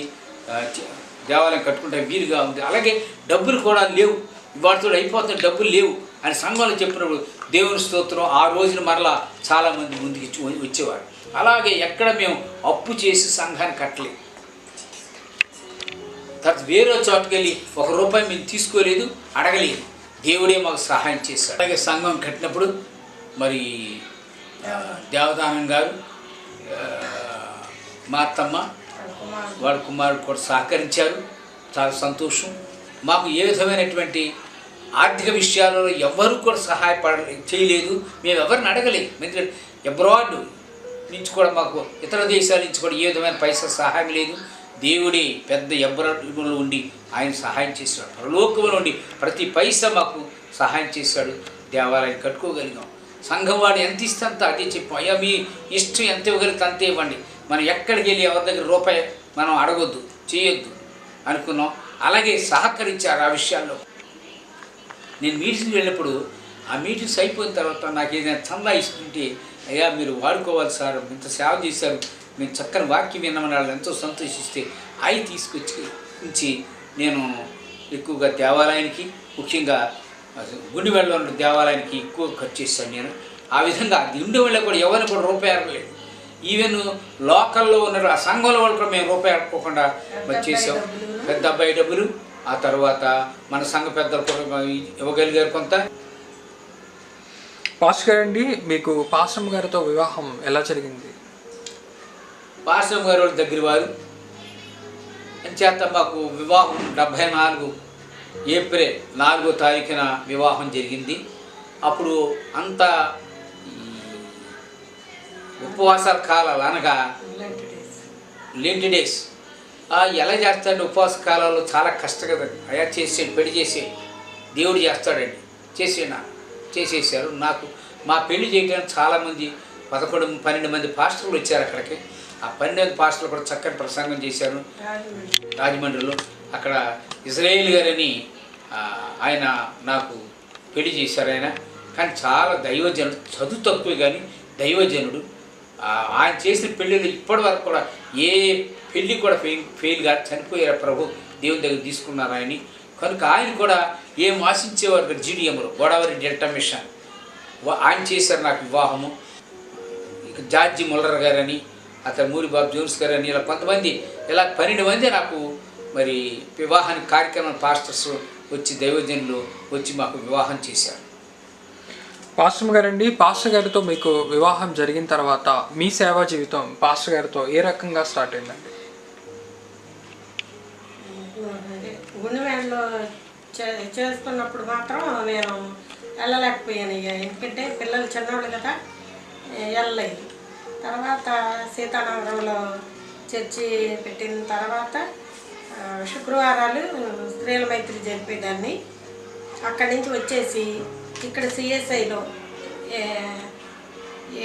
Speaker 2: దేవాలయం కట్టుకుంటే వీలుగా ఉంది. అలాగే డబ్బులు కూడా లేవు, వాటితో అయిపోతున్న డబ్బులు లేవు అని సంఘంలో చెప్పినప్పుడు దేవుని స్తోత్రం ఆ రోజున మరలా చాలామంది ముందుకు వచ్చేవారు. అలాగే ఎక్కడ మేము అప్పు చేసి సంఘాన్ని కట్టలేదు. తర్వాత వేరే చోటుకి వెళ్ళి ₹1 మేము తీసుకోలేదు, అడగలేదు. దేవుడే మాకు సహాయం చేశాడు. అలాగే సంఘం కట్టినప్పుడు మరి దేవదానం గారు, మా అత్తమ్మ, వాడి కుమారుడు కూడా సహకరించారు. చాలా సంతోషం. మాకు ఏ విధమైనటువంటి ఆర్థిక విషయాలలో ఎవరు కూడా చేయలేదు. మేము ఎవరిని అడగలేదు. ఎందుకంటే అబ్రాడ్ నుంచి కూడా మాకు ఇతర దేశాల నుంచి కూడా ఏ విధమైన పైసా సహాయం లేదు. దేవుడే పెద్ద అబ్రాడ్లో ఉండి ఆయన సహాయం చేశాడు. పరలోకంలో ఉండి ప్రతి పైసా మాకు సహాయం చేశాడు. దేవాలయం కట్టుకోగలిగాం. సంఘం వాడు ఎంత ఇస్తే అంత అదే చెప్పాం. అయ్యా మీ ఇష్టం ఎంత ఇవ్వగలిగితే అంతే ఇవ్వండి, మనం ఎక్కడికి వెళ్ళి ఎవరి దగ్గర రూపాయి మనం అడగొద్దు, చేయొద్దు అనుకున్నాం. అలాగే సహకరించారు ఆ విషయాల్లో. నేను మీటింగ్కి వెళ్ళినప్పుడు ఆ మీటింగ్స్ అయిపోయిన తర్వాత నాకు ఏదైనా చందా ఇస్తుంటే, అయ్యా మీరు వాడుకోవాలి సార్, ఇంత సేవ చేశారు, మేము చక్కని వాక్యం విన్నామని వాళ్ళు ఎంతో సంతోషిస్తే అవి తీసుకొచ్చి నేను ఎక్కువగా దేవాలయానికి, ముఖ్యంగా గుండెవెళ్ళలో ఉన్న దేవాలయానికి ఎక్కువ ఖర్చు చేశాను నేను. ఆ విధంగా గుండెవెళ్ళ కూడా ఎవరిని కూడా రూపాయి అడగలేదు. ఈవెన్ లోకల్లో ఉన్న ఆ సంఘంలో వాళ్ళు కూడా మేము రూపాయి అడగకుండా చేసాం. పెద్ద అబ్బాయి డబ్బులు, ఆ తర్వాత మన సంఘ పెద్దలు కూడా ఇవ్వగలిగారు కొంత.
Speaker 1: పాస్టర్ గారండి, మీకు పాస్టర్ గారితో వివాహం ఎలా జరిగింది?
Speaker 2: పాస్టర్ గారు వాళ్ళ దగ్గర వారు అంచేత మాకు వివాహం 74 ఏప్రిల్ 4వ తారీఖున వివాహం జరిగింది. అప్పుడు అంతా ఉపవాసాల కాలాలు, అనగా లెంట్ డేస్. ఎలా చేస్తాడండి ఉపవాస కాలాల్లో? చాలా కష్టం కదండి. అయ్యా చేసేయండి, పెళ్లి చేసేయండి, దేవుడు చేస్తాడండి, చేసేసారు. నాకు మా పెళ్లి చేయడానికి చాలామంది 11-12 మంది పాస్టర్లు వచ్చారు అక్కడికి. ఆ 12 పాస్టర్లు కూడా చక్కని ప్రసంగం చేశారు రాజమండ్రిలో. అక్కడ ఇజ్రాయేల్ గారని ఆయన నాకు పెళ్లి చేశారు. ఆయన కానీ చాలా దైవజనుడు, చదువు తక్కువే కానీ దైవజనుడు. ఆయన చేసిన పెళ్ళిళ్ళు ఇప్పటి వరకు కూడా ఏ పెళ్ళి కూడా ఫెయిల్గా చనిపోయారు. ప్రభు దేవుని దగ్గర తీసుకున్నారు ఆయన్ని. కనుక ఆయన కూడా ఏం ఆశించేవారు జీడిఎంలో, గోదావరి డెల్టా మిషన్, ఆయన చేశారు నాకు వివాహము. ఇక జార్జి ముల్లర్ గారని, అతను మూరిబాబు జోన్స్ గారని, ఇలా కొంతమంది, ఇలా 12 మంది నాకు మరి వివాహానికి కార్యక్రమం పాస్టర్స్ వచ్చి, దైవజనులు వచ్చి మాకు వివాహం చేశారు.
Speaker 1: పాస్టర్ గారండి, పాస్టర్ గారితో మీకు వివాహం జరిగిన తర్వాత మీ సేవా జీవితం పాస్టర్ గారితో ఏ రకంగా స్టార్ట్ అయిందండి?
Speaker 3: గుండెవేళ్ళలో చేస్తున్నప్పుడు మాత్రం నేను వెళ్ళలేకపోయాను. ఇక ఎందుకంటే పిల్లలు చిన్నవాళ్ళు కదా, వెళ్ళలేదు. తర్వాత సీతానగరంలో చర్చి పెట్టిన తర్వాత శుక్రవారాలు స్త్రీల మైత్రి జరిపేదాన్ని. అక్కడి నుంచి వచ్చేసి ఇక్కడ సిఎస్ఐలో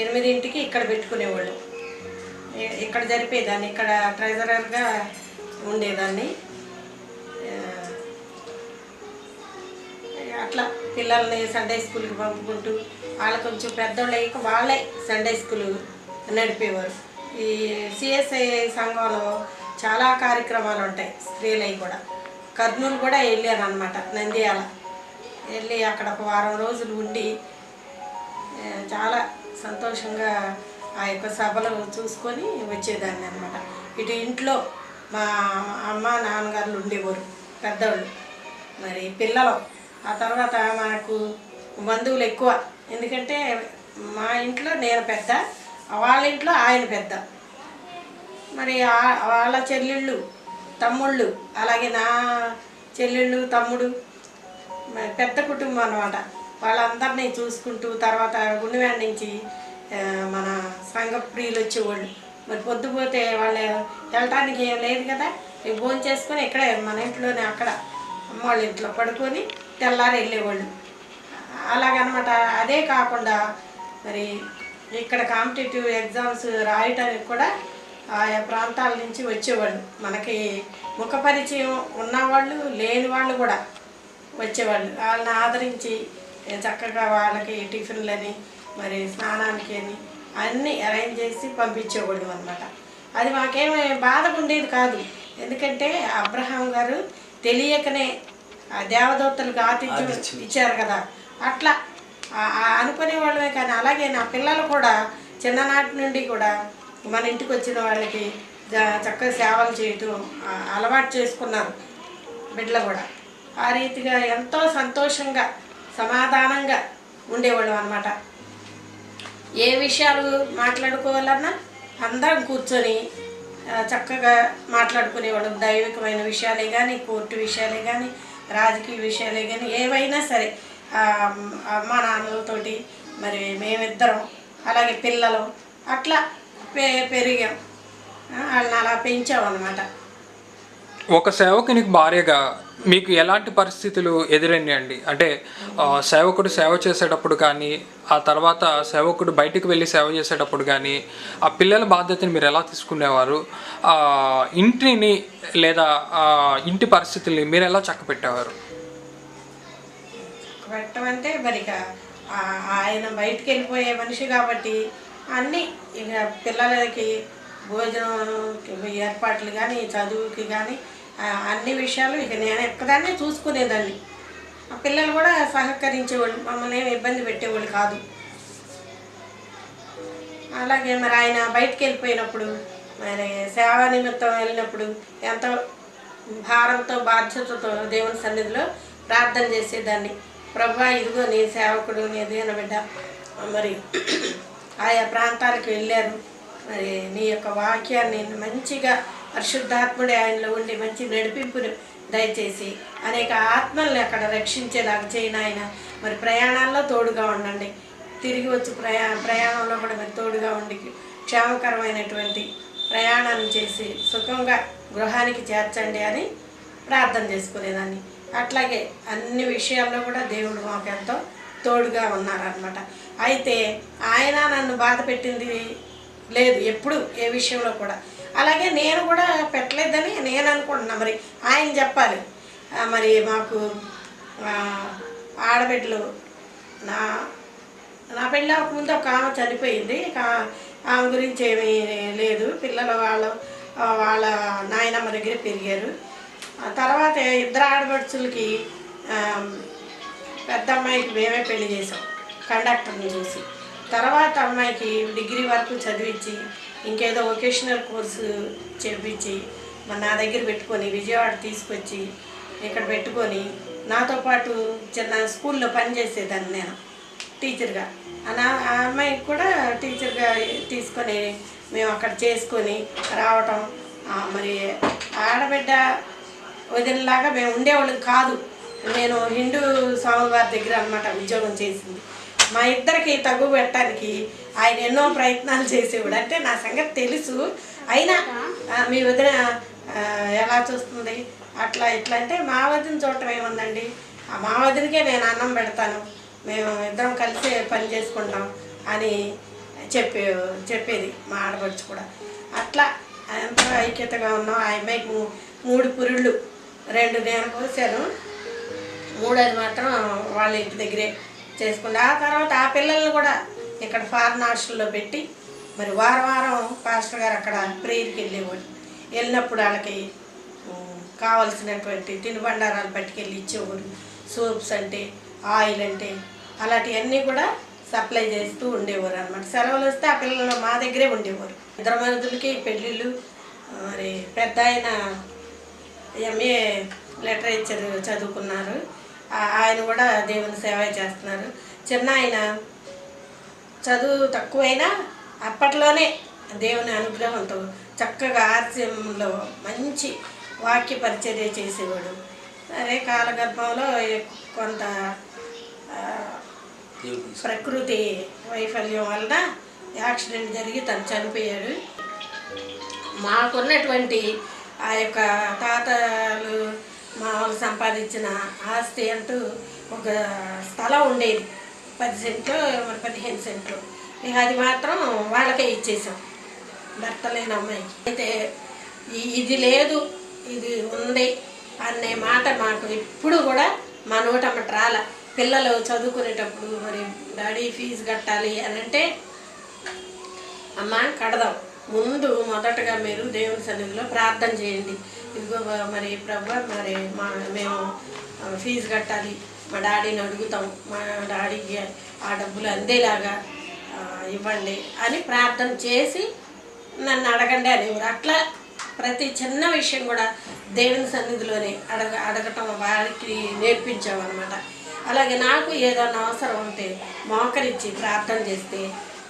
Speaker 3: 8ంటికి ఇక్కడ పెట్టుకునేవాళ్ళు. ఇక్కడ జరిపేదాన్ని, ఇక్కడ ట్రెజరర్గా ఉండేదాన్ని. అట్లా పిల్లల్ని సండే స్కూల్కి పంపుకుంటూ, వాళ్ళు కొంచెం పెద్దోళ్ళు అయ్యాక వాళ్ళే సండే స్కూల్ నడిపేవారు. ఈ సిఎస్ఐ సంఘంలో చాలా కార్యక్రమాలు ఉంటాయి, స్త్రీలవి కూడా. కర్నూలు కూడా వెళ్ళాను అనమాట, నంద్యాల వెళ్ళి అక్కడ ఒక వారం రోజులు ఉండి చాలా సంతోషంగా ఆ యొక్క సభలు చూసుకొని వచ్చేదాన్ని అనమాట. ఇటు ఇంట్లో మా అమ్మ నాన్నగారు ఉండేవారు పెద్దవాళ్ళు, మరి పిల్లలు. ఆ తర్వాత మనకు బంధువులు ఎక్కువ, ఎందుకంటే మా ఇంట్లో నేను పెద్ద, వాళ్ళ ఇంట్లో ఆయన పెద్ద. మరి వాళ్ళ చెల్లెళ్ళు తమ్ముళ్ళు, అలాగే నా చెల్లెళ్ళు తమ్ముడు, పెద్ద కుటుంబం అనమాట. వాళ్ళందరినీ చూసుకుంటూ తర్వాత గుండెవాడి నుంచి మన సంఘ ప్రియులు వచ్చేవాళ్ళు. మరి పొద్దుపోతే వాళ్ళు వెళ్ళటానికి ఏం లేదు కదా, భోజనం చేసుకొని ఇక్కడే మన ఇంట్లోనే అక్కడ అమ్మ వాళ్ళ ఇంట్లో పడుకొని తెల్లారి వెళ్ళేవాళ్ళు. అలాగనమాట. అదే కాకుండా మరి ఇక్కడ కాంపిటేటివ్ ఎగ్జామ్స్ రాయటానికి కూడా ఆయా ప్రాంతాల నుంచి వచ్చేవాళ్ళు. మనకి ముఖ పరిచయం ఉన్నవాళ్ళు లేని వాళ్ళు కూడా వచ్చేవాళ్ళు. వాళ్ళని ఆదరించి చక్కగా వాళ్ళకి టిఫిన్లని మరి స్నానానికి అని అన్నీ అరేంజ్ చేసి పంపించేవాళ్ళు అనమాట. అది మాకేమీ బాధగా ఉండేది కాదు. ఎందుకంటే అబ్రహాం గారు తెలియకనే ఆ దేవదూతలకు ఆతిథ్యం ఇచ్చారు కదా, అట్లా అనుకునేవాళ్ళమే. కానీ అలాగే నా పిల్లలు కూడా చిన్ననాటి నుండి కూడా మన ఇంటికి వచ్చిన వాళ్ళకి చక్కగా సేవలు చేయటం అలవాటు చేసుకున్నారు బిడ్డలు కూడా. ఆ రీతిగా ఎంతో సంతోషంగా సమాధానంగా ఉండేవాళ్ళం అనమాట. ఏ విషయాలు మాట్లాడుకోవాలన్నా అందరం కూర్చొని చక్కగా మాట్లాడుకునేవాళ్ళం. దైవికమైన విషయాలే కానీ, కోర్టు విషయాలే కానీ, రాజకీయ విషయాలే కానీ, ఏవైనా సరే అమ్మా నాన్నలతోటి మరి మేమిద్దరం అలాగే పిల్లలు అట్లా పెరిగాం. వాళ్ళని అలా పెంచామన్నమాట.
Speaker 1: ఒక సేవకునికి భార్యగా మీకు ఎలాంటి పరిస్థితులు ఎదురైనాయండి? అంటే సేవకుడు సేవ చేసేటప్పుడు కానీ, ఆ తర్వాత సేవకుడు బయటకు వెళ్ళి సేవ చేసేటప్పుడు కానీ, ఆ పిల్లల బాధ్యతని మీరు ఎలా తీసుకునేవారు? ఇంటిని లేదా ఇంటి పరిస్థితుల్ని మీరు ఎలా చక్కపెట్టేవారు?
Speaker 3: పెట్టమంటే మరి ఇక ఆయన బయటికి వెళ్ళిపోయే మనిషి కాబట్టి అన్నీ ఇక పిల్లలకి భోజనం ఏర్పాట్లు కానీ, చదువుకి కానీ అన్ని విషయాలు ఇక నేను ఎక్కదాన్నే చూసుకునేదాన్ని. ఆ పిల్లలు కూడా సహకరించేవాళ్ళు, మమ్మల్ని ఏమి ఇబ్బంది పెట్టేవాళ్ళు కాదు. అలాగే మరి ఆయన బయటికి వెళ్ళిపోయినప్పుడు మరి సేవా నిమిత్తం వెళ్ళినప్పుడు ఎంతో భారంతో బాధ్యతతో దేవుని సన్నిధిలో ప్రార్థన చేసేదాన్ని. ప్రభువా, ఇదిగో నీ సేవకుడు, నీ దీన బిడ్డ మరి ఆయా ప్రాంతాలకు వెళ్ళారు, మరి నీ యొక్క వాక్యాన్ని మంచిగా పరిశుద్ధాత్ముడే ఆయనలో ఉండి మంచి నడిపింపును దయచేసి అనేక ఆత్మల్ని అక్కడ రక్షించేలాగా చేయను ఆయన. మరి ప్రయాణాల్లో తోడుగా ఉండండి, తిరిగి వచ్చి ప్రయాణంలో కూడా మరి తోడుగా ఉండి క్షేమకరమైనటువంటి ప్రయాణాన్ని చేసి సుఖంగా గృహానికి చేర్చండి అని ప్రార్థన చేసుకునేదాన్ని. అట్లాగే అన్ని విషయాల్లో కూడా దేవుడు మాకు ఎంతో తోడుగా ఉన్నారనమాట. అయితే ఆయన నన్ను బాధ పెట్టింది లేదు ఎప్పుడు, ఏ విషయంలో కూడా. అలాగే నేను కూడా పెట్టలేదని నేను అనుకుంటున్నా. మరి ఆయన చెప్పాలి. మరి మాకు ఆడబిడ్డలు నా పెళ్ళి అవ్వకముందు ఒక ఆమె చనిపోయింది. ఆమె గురించి ఏమీ లేదు. పిల్లలు వాళ్ళ నాయనమ్మ దగ్గర పెరిగారు. తర్వాత ఇద్దరు ఆడబడుచులకి పెద్ద అమ్మాయికి మేమే పెళ్లి చేసాం కండక్టర్ని చూసి. తర్వాత అమ్మాయికి డిగ్రీ వరకు చదివించి ఇంకేదో వొకేషనల్ కోర్సు చేపించి మరి నా దగ్గర పెట్టుకొని విజయవాడ తీసుకొచ్చి ఇక్కడ పెట్టుకొని నాతో పాటు చిన్న స్కూల్లో పనిచేసేదాన్ని నేను టీచర్గా. ఆ అమ్మాయికి కూడా టీచర్గా తీసుకొని మేము అక్కడ చేసుకొని రావటం. మరి ఆడబిడ్డ వదినలాగా మేము ఉండేవాళ్ళం కాదు. నేను హిందూ స్వామి వారి దగ్గర అన్నమాట ఉద్యోగం చేసింది. మా ఇద్దరికి తగ్గు పెట్టడానికి ఆయన ఎన్నో ప్రయత్నాలు చేసేవాడు. అంటే నా సంగతి తెలుసు, అయినా మీ వదిన ఎలా చూస్తుంది అట్లా ఇట్లా అంటే మా వదిన చూడటం ఏముందండి, మా వదినకే నేను అన్నం పెడతాను, మేము ఇద్దరం కలిసి పని చేసుకుంటాం అని చెప్పేది మా ఆడపడుచు కూడా. అట్లా ఎంతో ఐక్యతగా ఉన్నాం. ఆ అమ్మాయికి 3 పురుళ్ళు, 2 నేను పోసాను, 3 మాత్రం వాళ్ళ ఇంటి దగ్గరే చేసుకుంది. ఆ తర్వాత ఆ పిల్లల్ని కూడా ఇక్కడ ఫారెన్ హాస్టల్లో పెట్టి మరి వారం పాస్టర్ గారు అక్కడ ప్రేయర్కి వెళ్ళేవాడు. వెళ్ళినప్పుడు వాళ్ళకి కావలసినటువంటి తినుబండారాలు పట్టుకెళ్ళి ఇచ్చేవారు. సోప్స్ అంటే, ఆయిల్ అంటే అలాంటివన్నీ కూడా సప్లై చేస్తూ ఉండేవారు అనమాట. సెలవులు వస్తే ఆ పిల్లలు మా దగ్గరే ఉండేవారు. ఇద్దరు మనుషులకి పెళ్ళిళ్ళు. మరి పెద్ద ఆయన MA లిటరేచర్ చదువుకున్నారు, ఆయన కూడా దేవుని సేవ చేస్తున్నారు. చిన్న ఆయన చదువు తక్కువైనా అప్పట్లోనే దేవుని అనుగ్రహంతో చక్కగా RCMలో మంచి వాక్య పరిచర్య చేసేవాడు. సరే కాలగర్భంలో కొంత ప్రకృతి వైఫల్యం వలన యాక్సిడెంట్ జరిగి తను చనిపోయాడు. మాకున్నటువంటి ఆ యొక్క తాతలు మామూలు సంపాదించిన ఆస్తి అంటూ ఒక స్థలం ఉండేది, 10 సెంట్లు 15 సెంట్లు. ఇక అది మాత్రం వాళ్ళకే ఇచ్చేసాం, భర్త లేని అమ్మాయికి. అయితే ఇది లేదు ఇది ఉంది అనే మాట మాకు ఎప్పుడు కూడా మా నోటమ్మట రాల. పిల్లలు చదువుకునేటప్పుడు మరి డాడీ ఫీజు కట్టాలి అని అంటే, అమ్మ కడదాం, ముందు మొదటగా మీరు దేవుని సన్నిధిలో ప్రార్థన చేయండి. ఇదిగో మరి ప్రభు మరి మేము ఫీజు కట్టాలి, మా డాడీని అడుగుతాం, మా డాడీకి ఆ డబ్బులు అందేలాగా ఇవ్వండి అని ప్రార్థన చేసి నన్ను అడగండి అనేవారు. అట్లా ప్రతి చిన్న విషయం కూడా దేవుని సన్నిధిలోనే అడగటం వారికి నేర్పించామన్నమాట. అలాగే నాకు ఏదైనా అవసరం ఉంటే మోకరించి ప్రార్థన చేస్తే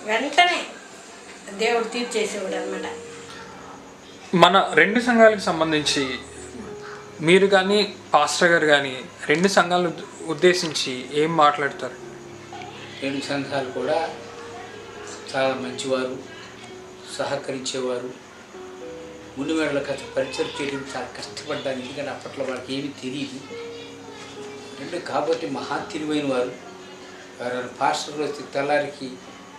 Speaker 3: వెంటనే దేవుడు తీర్చేసేవాడు అనమాట.
Speaker 1: మన 2 సంఘాలకు సంబంధించి మీరు కానీ పాస్టర్ గారు కానీ 2 సంఘాలను ఉద్దేశించి ఏం మాట్లాడతారు?
Speaker 2: 2 సంఘాలు కూడా చాలా మంచివారు, సహకరించేవారు. ముందుమేడల పరిచయం చేయడం చాలా కష్టపడ్డాను, ఎందుకంటే అప్పట్లో వాళ్ళకి ఏమీ తెలియదు. 2 కాబట్టి మహా తెలివైన వారు. ఎవరైనా పాస్టర్లు వచ్చి తెల్లారికి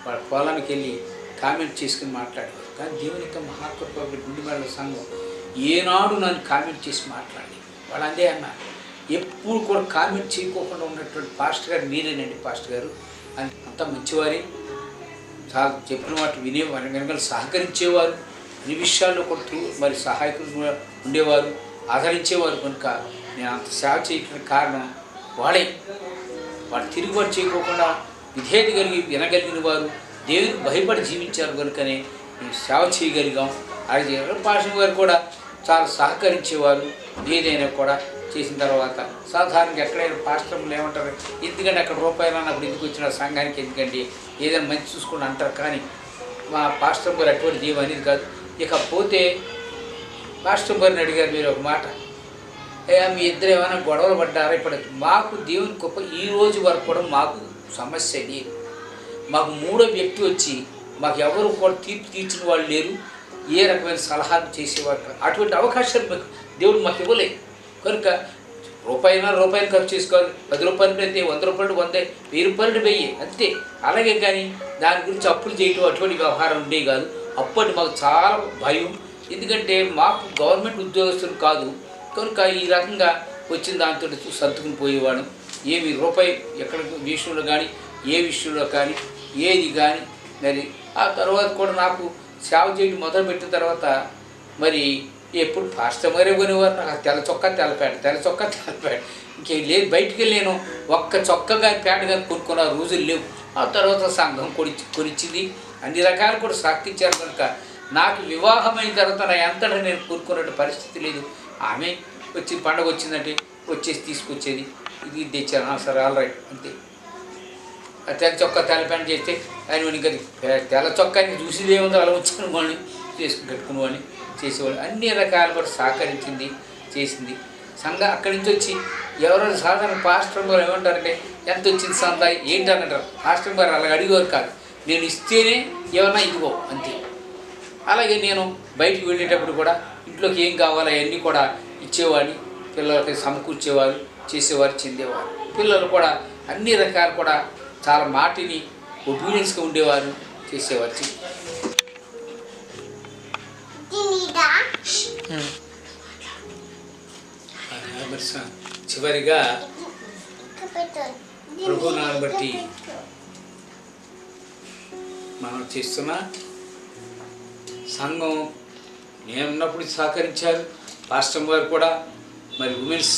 Speaker 2: వాళ్ళ పొలానికి వెళ్ళి కామెంట్ చేసుకుని మాట్లాడేవారు. కానీ దేవుని యొక్క మహాకృప గుండెమేడల సంఘం ఏనాడు నన్ను కామెంట్ చేసి మాట్లాడి వాళ్ళు అందే అన్నారు, ఎప్పుడు కూడా కామెంట్ చేయకోకుండా ఉన్నటువంటి పాస్టర్ గారు మీరేనండి పాస్టర్ గారు అని. అంత మంచివారే, చాలా చెప్పిన వాటి వెనకాల సహకరించేవారు, అన్ని విషయాల్లో కూడా మరి సహాయకులు ఉండేవారు, ఆదరించేవారు. కనుక నేను అంత సేవ చేయడానికి కారణం వాళ్ళే. వాళ్ళు తిరుగుబాటు చేయకోకుండా విధేయత కలిగి వినగలిగిన వారు, దేవునికి భయపడి జీవించారు. కనుకనే మేము సేవ చేయగలిగాం. అలాగే పాస్టర్ గారు కూడా చాలా సహకరించేవారు. ఏదైనా కూడా చేసిన తర్వాత సాధారణంగా ఎక్కడైనా పాస్టర్లు ఏమంటారు, ఎందుకంటే అక్కడ రూపాయలు అన్నప్పుడు ఎందుకు వచ్చిన సంఘానికి, ఎందుకంటే ఏదైనా మంచి చూసుకుని అంటారు. కానీ మా పాస్టర్ గారు అటువంటి జీవం అనేది కాదు. ఇకపోతే పాస్టర్ గారిని అడిగారు మీరు ఒక మాట, మీ ఇద్దరు ఏమైనా గొడవలు పడ్డారా? ఇప్పుడు మాకు దేవుని గొప్ప ఈ రోజు వరకు కూడా మాకు సమస్య లేదు. మాకు 3వ వ్యక్తి వచ్చి మాకు ఎవరు కూడా తీర్పు తీర్చిన వాళ్ళు లేరు, ఏ రకమైన సలహాలు చేసేవారు. అటువంటి అవకాశాలు మాకు దేవుడు మాకు ఇవ్వలేదు. కనుక రూపాయలు ఖర్చు చేసుకోవాలి. 10 రూపాయలు అయితే 100 రూపాయలు 100, 1000 రూపాయలు 1000 అంతే. అలాగే కానీ దాని గురించి అప్పులు చేయటం అటువంటి వ్యవహారం ఉండేవి కాదు. అప్పటి మాకు చాలా భయం, ఎందుకంటే మాకు గవర్నమెంట్ ఉద్యోగస్తులు కాదు. కనుక ఈ రకంగా వచ్చిన దాంతో సర్దుకుని పోయేవాడు. ఏమి రూపాయి ఎక్కడ విషయంలో కానీ ఏ విషయంలో కానీ ఏది కానీ. మరి ఆ తర్వాత కూడా నాకు సేవ చేయడం మొదలుపెట్టిన తర్వాత మరి ఎప్పుడు పాస్టర్ గారే కొనేవారు. నాకు తెల్ల చొక్కా తెల్లపేట ఇంకేం లేదు. బయటికి వెళ్ళి నేను ఒక్క చొక్కా కానీ పేట కానీ కొనుక్కున్న రోజులు లేవు. ఆ తర్వాత సంఘం కొనిచ్చింది, అన్ని రకాలు కూడా సాక్షించారు. కనుక నాకు వివాహమైన తర్వాత నా ఎంతటా నేను కొనుక్కునే పరిస్థితి లేదు. ఆమె వచ్చి పండగ వచ్చిందంటే వచ్చేసి తీసుకొచ్చేది, ఇది తెచ్చాను, సరే ఆల్ రైట్ అంతే. తెల్ల చొక్కా తెల్లపేట చేస్తే ఆయన ఇంకా తెల్ల చొక్కాని చూసేది ఏముందో అలా వచ్చాను వాళ్ళు చేసుకుని కట్టుకునేవాడిని చేసేవాళ్ళు. అన్ని రకాలు కూడా సహకరించింది, చేసింది. సంఘం అక్కడి నుంచి వచ్చి ఎవరైనా సాధారణ పాస్టర్ గారు ఏమంటారంటే ఎంత వచ్చింది సందా ఏంటి అని అంటారు. పాస్టర్ గారు అలాగ అడిగేవారు కాదు, నేను ఇస్తేనే ఏమన్నా ఇదిగో అంతే. అలాగే నేను బయటికి వెళ్ళేటప్పుడు కూడా ఇంట్లోకి ఏం కావాలో అవన్నీ కూడా ఇచ్చేవాడిని, పిల్లలకి సమకూర్చేవారు, చేసేవారు, చెందేవారు. పిల్లలు కూడా అన్ని రకాలు కూడా చాలా మాటిని ఒబీడియన్స్గా ఉండేవారు, చేసేవారు. చివరిగా ప్రభునాన్ని బట్టి మనం చేస్తున్న సంఘం నేనున్నప్పుడు సహకరించారు. పాస్టర్ గారు కూడా మరి ఉమెన్స్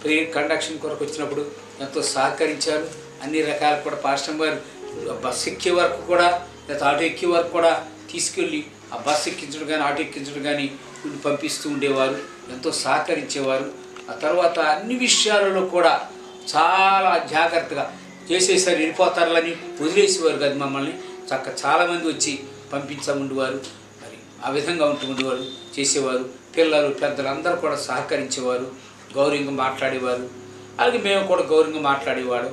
Speaker 2: ప్రేయర్ కండక్షన్ కొరకు వచ్చినప్పుడు ఎంతో సహకరించారు. అన్ని రకాలు కూడా పాస్టర్ గారు బస్సు ఎక్కే వరకు కూడా లేదా ఆటో ఎక్కే వరకు కూడా తీసుకెళ్ళి ఆ బస్సు ఎక్కించడం కానీ ఆటో ఎక్కించడం కానీ వీళ్ళు పంపిస్తూ ఉండేవారు, ఎంతో సహకరించేవారు. ఆ తర్వాత అన్ని విషయాలలో కూడా చాలా జాగ్రత్తగా చేసేసారి వెళ్ళిపోతారని వదిలేసేవారు కదా మమ్మల్ని. చాలామంది వచ్చి పంపించముండేవారు, మరి ఆ విధంగా ఉండేవారు, చేసేవారు. పిల్లలు పెద్దలు అందరూ కూడా సహకరించేవారు, గౌరవంగా మాట్లాడేవారు. అలాగే మేము కూడా గౌరవంగా మాట్లాడేవాడు.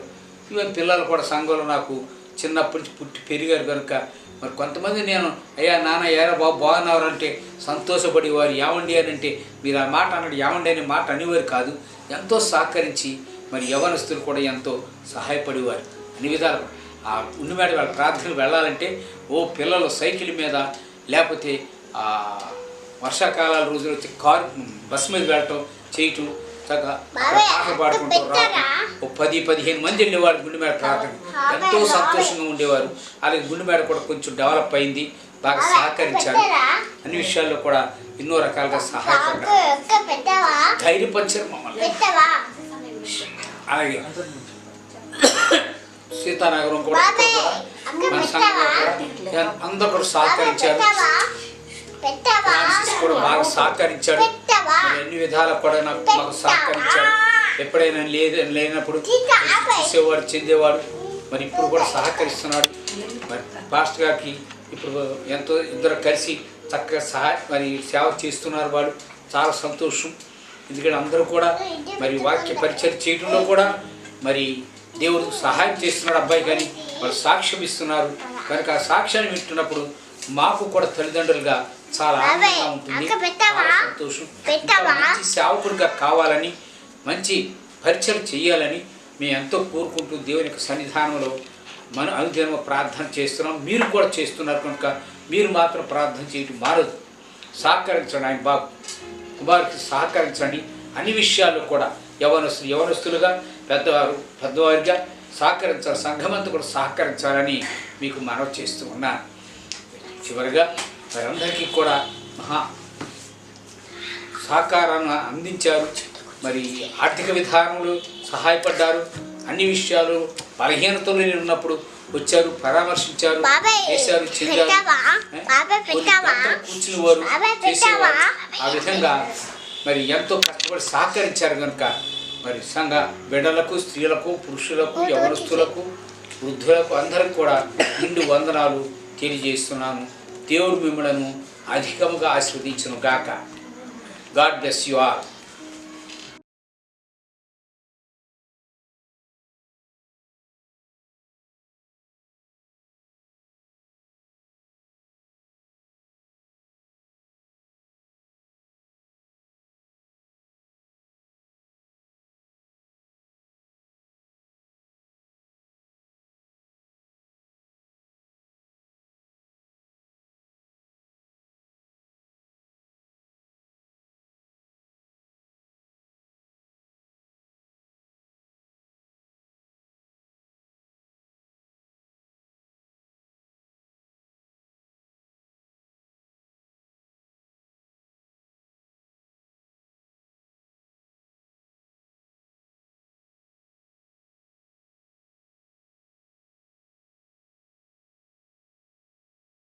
Speaker 2: ఇవన్నీ పిల్లలు కూడా సంఘంలో నాకు చిన్నప్పటి నుంచి పుట్టి పెరిగారు కనుక మరి కొంతమంది నేను అయ్యా నాన్న ఏరా బాబు బాగున్నారు అంటే సంతోషపడేవారు. ఏమండి అని అంటే మీరు ఆ మాట అన్నాడు ఏమండి అనే మాట అనేవారు కాదు. ఎంతో సహకరించి మరి యవనస్తులు కూడా ఎంతో సహాయపడేవారు. అన్ని విధాలు ఆ గుండెమేడ వాళ్ళ ప్రార్థనకు వెళ్ళాలంటే పిల్లలు సైకిల్ మీద లేకపోతే వర్షాకాలాల రోజులు వచ్చి బస్సు మీద వెళ్ళటం చేయటం చక్కగా పాటలు పాడుకుంటూ రావటం 10-15 మంది వెళ్ళేవారు గుండెమేడ ప్రార్థన. ఎంతో సంతోషంగా ఉండేవారు. అలాగే గుండెమేడ కూడా కొంచెం డెవలప్ అయింది, బాగా సహకరించారు. అన్ని విషయాల్లో కూడా ఎన్నో రకాలుగా సహాయపడ్డారు, ధైర్యపరిచారు మమ్మల్ని. అలాగే సీతానగరం కూడా మన సంఘంలో కూడా అందరూ కూడా సహకరించారు. ఫ్రాన్సిస్ కూడా బాగా సహకరించాడు, అన్ని విధాలు కూడా మాకు సహకరించాడు. ఎప్పుడైనా లేనప్పుడు చూసేవాడు, చెందేవాడు. మరి ఇప్పుడు కూడా సహకరిస్తున్నాడు. మరి పాస్టర్ గారికి ఇప్పుడు ఎంతో ఇద్దరు కలిసి చక్కగా మరి సేవ చేస్తున్నారు. వాళ్ళు చాలా సంతోషం. ఎందుకంటే అందరూ కూడా మరి వాక్య పరిచయం చేయడంలో కూడా మరి దేవుడు సహాయం చేస్తున్నాడు అబ్బాయి, కానీ వాళ్ళు సాక్ష్యం ఇస్తున్నారు. కనుక ఆ సాక్ష్యాన్ని వింటున్నప్పుడు మాకు కూడా తల్లిదండ్రులుగా చాలా ఆనందంగా ఉంటుంది, చాలా సంతోషం. మంచి సేవకుడిగా కావాలని, మంచి పరిచయం చేయాలని మేము ఎంతో కోరుకుంటూ దేవుని యొక్క సన్నిధానంలో మన అనుదినం ప్రార్థన చేస్తున్నాం. మీరు కూడా చేస్తున్నారు కనుక మీరు మాత్రం ప్రార్థన చేయటం మారదు. సహకరించండి, ఆయన బాబు కుమారుకి సహకరించండి. అన్ని విషయాల్లో కూడా యవనస్తులుగా పెద్దవారిగా సహకరించాలి. సంఘమంతా కూడా సహకరించాలని మీకు మనవి చేస్తూ ఉన్నాను. చివరిగా వారందరికీ కూడా మహా సహకారాన్ని అందించారు. మరి ఆర్థిక విధానంలో సహాయపడ్డారు. అన్ని విషయాలు బలహీనతలు ఉన్నప్పుడు వచ్చారు, పరామర్శించారు, చేశారు, చెందారు, కూర్చుని వారు చేసేవారు. ఆ విధంగా మరి ఎంతో కష్టపడి సహకరించారు. కనుక మరి సంఘ బిడ్డలకు, స్త్రీలకు, పురుషులకు, యవనస్తులకు, వృద్ధులకు అందరికి కూడా నిండు వందనాలు తెలియజేస్తున్నాను. దేవుడు మిమ్మలను అధికముగా ఆశీర్వదించును గాక. God bless you all.